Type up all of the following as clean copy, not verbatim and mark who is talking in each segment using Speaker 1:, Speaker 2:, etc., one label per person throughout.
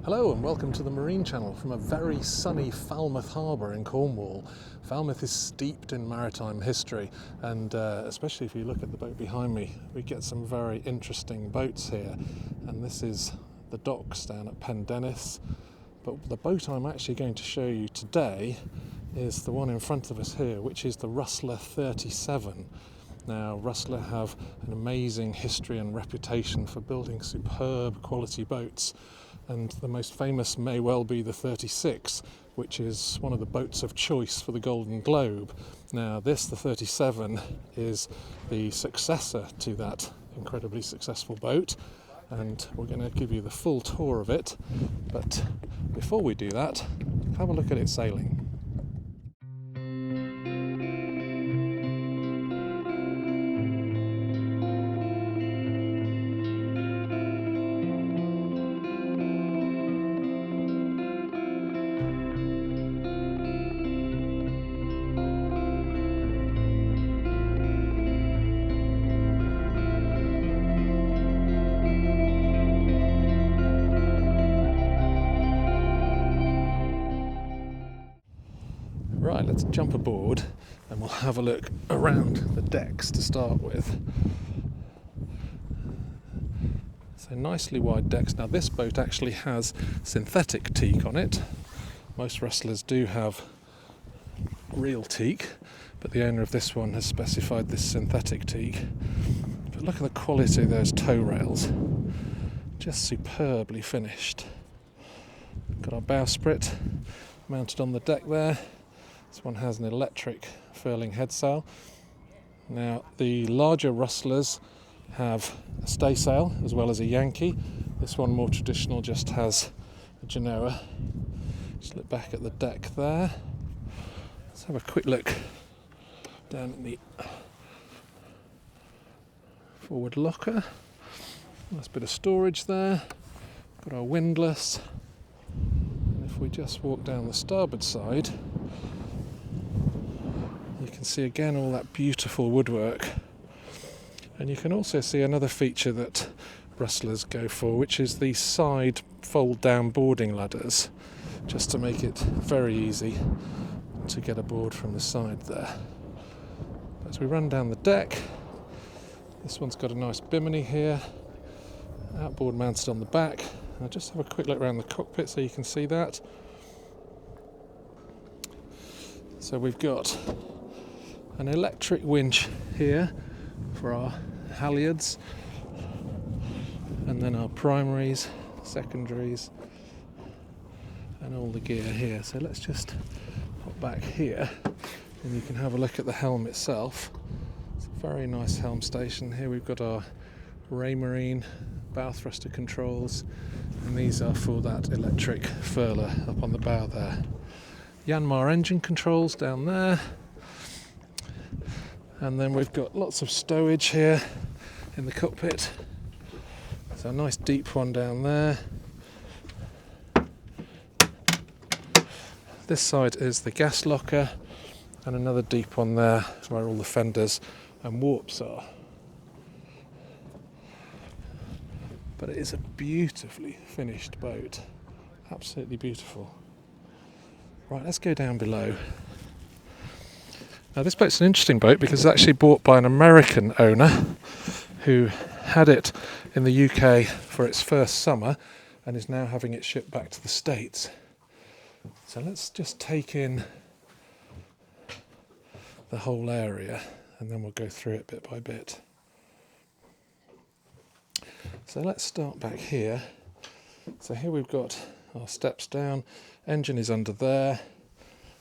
Speaker 1: Hello and welcome to the Marine Channel from a very sunny Falmouth harbour in Cornwall. Falmouth is steeped in maritime history, and especially if you look at the boat behind me, we get some very interesting boats here. And this is the docks down at Pendennis. But the boat I'm actually going to show you today is the one in front of us here, which is the Rustler 37. Now, Rustler have an amazing history and reputation for building superb quality boats, and the most famous may well be the 36, which is one of the boats of choice for the Golden Globe. Now this, the 37, is the successor to that incredibly successful boat, and we're going to give you the full tour of it. But before we do that, have a look at it sailing. Right, let's jump aboard and we'll have a look around the decks to start with. So nicely wide decks. Now this boat actually has synthetic teak on it. Most Rustlers do have real teak, but the owner of this one has specified this synthetic teak. But look at the quality of those tow rails. Just superbly finished. Got our bowsprit mounted on the deck there. This one has an electric furling headsail. Now the larger Rustlers have a staysail as well as a Yankee. This one, more traditional, just has a Genoa. Just look back at the deck there. Let's have a quick look down in the forward locker. Nice bit of storage there. Got our windlass. And if we just walk down the starboard side, you can see again all that beautiful woodwork, and you can also see another feature that Rustlers go for, which is the side fold down boarding ladders, just to make it very easy to get aboard from the side there. As we run down the deck, this one's got a nice bimini here, outboard mounted on the back. I'll just have a quick look around the cockpit so you can see that. So we've got an electric winch here for our halyards, and then our primaries, secondaries, and all the gear here. So let's just hop back here and you can have a look at the helm itself. It's a very nice helm station. Here we've got our Raymarine bow thruster controls, and these are for that electric furler up on the bow there. Yanmar engine controls down there. And then we've got lots of stowage here in the cockpit. So a nice deep one down there. This side is the gas locker, and another deep one there where all the fenders and warps are. But it is a beautifully finished boat. Absolutely beautiful. Right, let's go down below. Now this boat's an interesting boat because it's actually bought by an American owner who had it in the UK for its first summer and is now having it shipped back to the States. So let's just take in the whole area and then we'll go through it bit by bit. So let's start back here. So here we've got our steps down, engine is under there,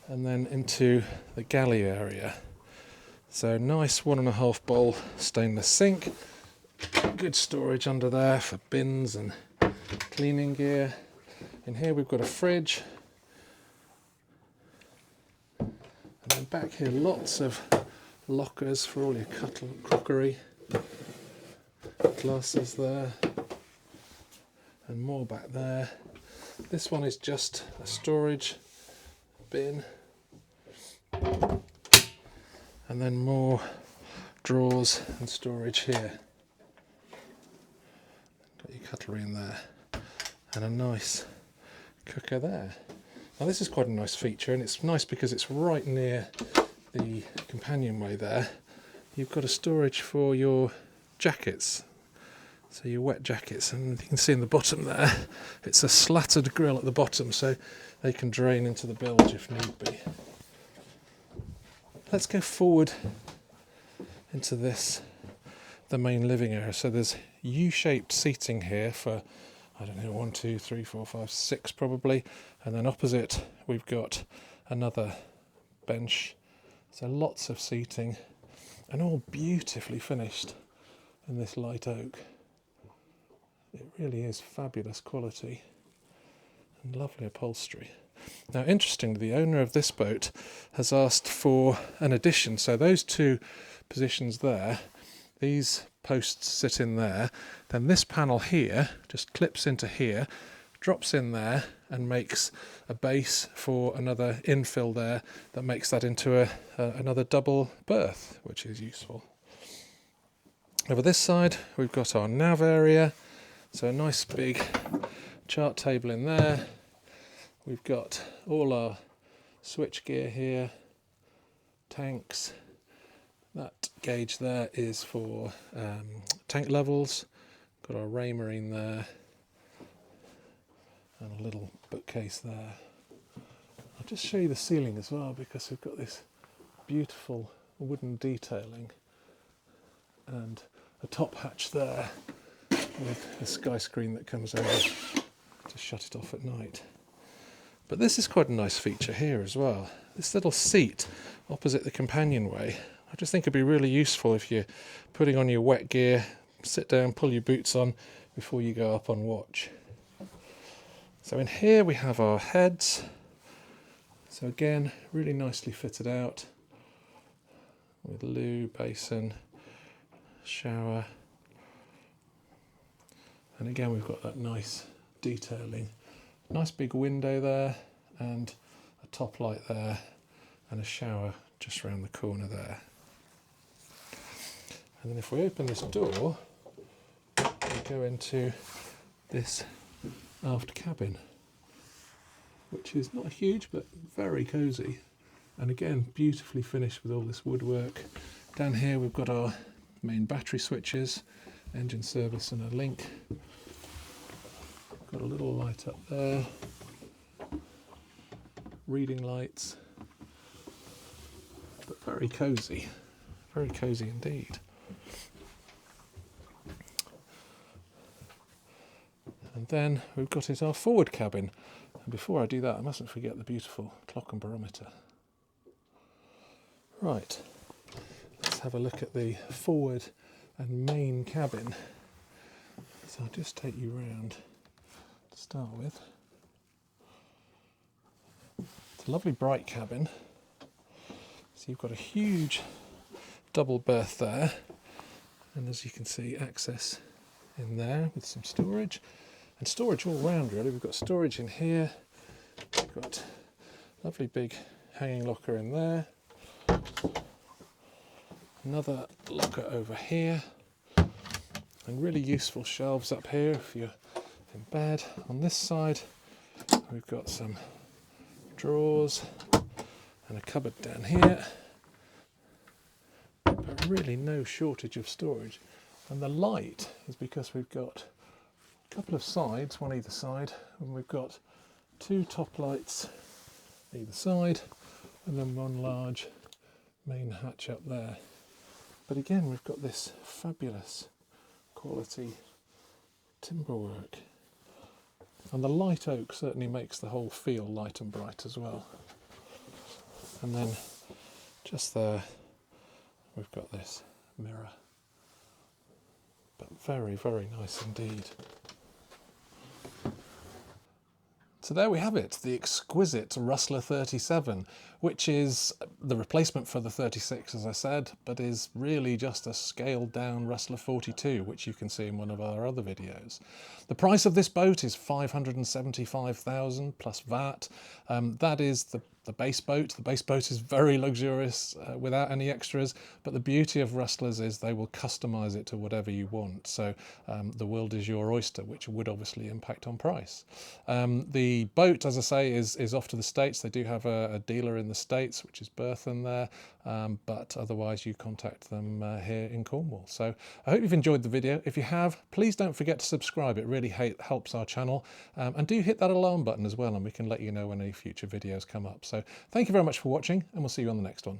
Speaker 1: and then into the galley area. So nice 1.5 bowl stainless sink, good storage under there for bins and cleaning gear. In here we've got a fridge, and then back here lots of lockers for all your crockery, glasses there, and more back there. This one is just a storage bin, and then more drawers and storage here. Got your cutlery in there, and a nice cooker there. Now this is quite a nice feature, and it's nice because it's right near the companionway there. You've got a storage for your jackets, so your wet jackets, and you can see in the bottom there, it's a slatted grill at the bottom, so they can drain into the bilge if need be. Let's go forward into this, the main living area. So there's U-shaped seating here for, I don't know, 1, 2, 3, 4, 5, 6 probably, and then opposite we've got another bench. So lots of seating, and all beautifully finished in this light oak. It really is fabulous quality and lovely upholstery. Now, interestingly, the owner of this boat has asked for an addition. So those two positions there, these posts sit in there, then this panel here just clips into here, drops in there and makes a base for another infill there that makes that into another double berth, which is useful. Over this side we've got our nav area, so a nice big chart table in there. We've got all our switch gear here, tanks. That gauge there is for tank levels. Got our Raymarine there, and a little bookcase there. I'll just show you the ceiling as well, because we've got this beautiful wooden detailing and a top hatch there with a sky screen that comes over to shut it off at night. But this is quite a nice feature here as well. This little seat opposite the companionway, I just think it'd be really useful if you're putting on your wet gear, sit down, pull your boots on before you go up on watch. So in here we have our heads. So again, really nicely fitted out with loo, basin, shower. And again, we've got that nice detailing. Nice big window there, and a top light there, and a shower just around the corner there. And then if we open this door, we go into this aft cabin, which is not huge but very cosy, and again beautifully finished with all this woodwork. Down here we've got our main battery switches, engine service and a link. Got a little light up there, reading lights, but very cosy indeed. And then we've got our forward cabin. And before I do that, I mustn't forget the beautiful clock and barometer. Right, let's have a look at the forward and main cabin. So I'll just take you round to start with. It's a lovely bright cabin. So you've got a huge double berth there, and as you can see, access in there with some storage. And storage all round really. We've got storage in here, we've got a lovely big hanging locker in there, another locker over here, and really useful shelves up here if you're in bed. On this side we've got some drawers and a cupboard down here, but really no shortage of storage. And the light is because we've got a couple of sides, one either side, and we've got two top lights either side, and then one large main hatch up there. But again, we've got this fabulous quality timber work, and the light oak certainly makes the whole feel light and bright as well. And then just there we've got this mirror, but very, very nice indeed. So there we have it, the exquisite Rustler 37, which is the replacement for the 36, as I said, but is really just a scaled down Rustler 42, which you can see in one of our other videos. The price of this boat is $575,000 plus VAT. That is the the base boat. The base boat is very luxurious without any extras, but the beauty of Rustlers is they will customize it to whatever you want. So the world is your oyster, which would obviously impact on price. The boat, as I say, is off to the States. They do have a dealer in the States, which is Berthon there, but otherwise you contact them here in Cornwall. So I hope you've enjoyed the video. If you have, please don't forget to subscribe. It really helps our channel, and do hit that alarm button as well, and we can let you know when any future videos come up. So thank you very much for watching, and we'll see you on the next one.